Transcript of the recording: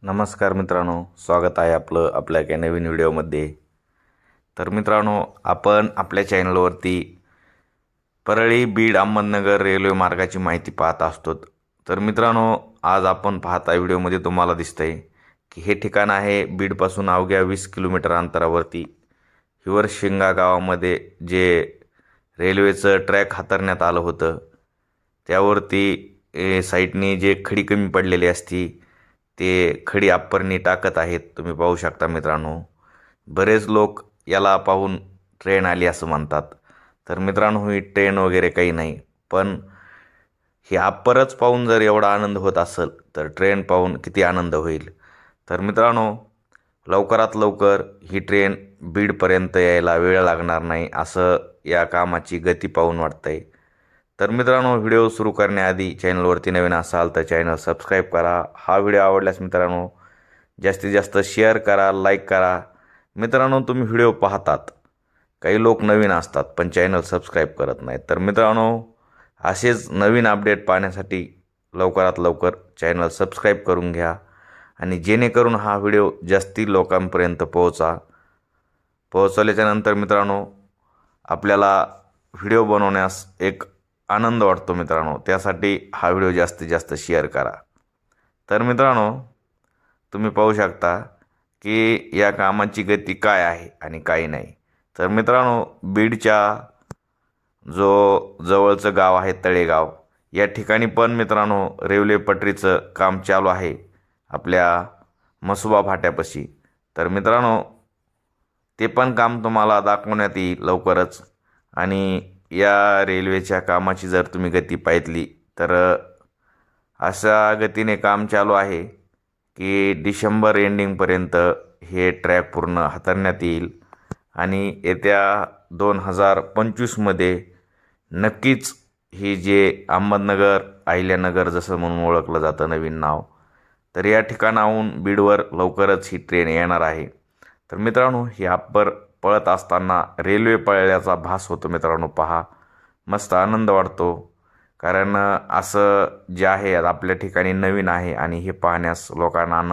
नमस्कार मित्रांनो, स्वागत आहे आपलं आपल्या एका नवीन व्हिडिओमध्ये। तर मित्रांनो, आपण आपल्या चॅनलवरती परळी बीड अहमदनगर रेल्वे मार्गाची माहिती पाहत असतो। तर मित्रांनो, आज आपण पाहता व्हिडिओमध्ये तुम्हाला दिसतंय की हे ठिकाण आहे बीडपासून अवघ्या 20 किलोमीटर अंतरावरती हिवरशिंगा गावामध्ये जे रेल्वेचं ट्रॅक हातरण्यात आलं होतं त्यावरती साईडनी जे खडी कमी पडलेली असती ते खडी अप्परनी टाकत आहेत। तुम्ही पाहू शकता मित्रांनो, बरेच लोक याला पाहून ट्रेन आली असं म्हणतात। तर मित्रांनो, ही ट्रेन वगैरे काही नाही, पण हे अप्परच पाहून जर एवढा आनंद होत असेल तर ट्रेन पाहून किती आनंद होईल। तर मित्रांनो, लवकरात लवकर ही ट्रेन बीडपर्यंत यायला वेळ लागणार नाही असं या कामाची गती पाहून वाटतंय। तर मित्रांनो, व्हिडिओ सुरू करण्याआधी चॅनलवरती नवीन असाल तर चॅनल सबस्क्राईब करा। हा व्हिडिओ आवडल्यास मित्रांनो जास्तीत जास्त शेअर करा, लाईक करा। मित्रांनो, तुम्ही व्हिडिओ पाहतात, काही लोक नवीन असतात पण चॅनल सबस्क्राईब करत नाहीत। तर मित्रांनो, असेच नवीन अपडेट पाहण्यासाठी लवकरात लवकर चॅनल सबस्क्राईब करून घ्या आणि जेणेकरून हा व्हिडिओ जास्ती लोकांपर्यंत पोहोचवल्याच्या नंतर मित्रांनो आपल्याला व्हिडिओ बनवण्यास एक आनंद वाटतो मित्रांनो, त्यासाठी हा व्हिडिओ जास्तीत जास्त शेअर करा। तर मित्रांनो, तुम्ही पाहू शकता की या कामाची गती काय आहे आणि काय नाही। तर मित्रांनो, बीडच्या जो जवळचं गाव आहे तळेगाव, या ठिकाणी पण मित्रांनो रेल्वे पटरीचं काम चालू आहे आपल्या मसुबा फाट्यापाशी। तर मित्रांनो, ते पण काम तुम्हाला दाखवण्यात येईल लवकरच। आणि या रेल्वेच्या कामाची जर तुम्ही गती पाहिली तर अशा गतीने काम चालू आहे की डिसेंबर एंडिंगपर्यंत हे ट्रॅक पूर्ण हातरण्यात येईल आणि येत्या 2025मध्ये नक्कीच ही जे अहमदनगर अहिल्यानगर जसं म्हणून ओळखलं जातं नवीन नाव, तर या ठिकाणाहून बीडवर लवकरच ही ट्रेन येणार आहे। तर मित्रांनो, ही अप्पर पळत असताना रेल्वे पळल्याचा भास होतो मित्रांनो। पहा, मस्त आनंद वाटतो, कारण असं जे आहे आपल्या ठिकाणी नवीन आहे आणि हे पाहण्यास लोकांना आनंद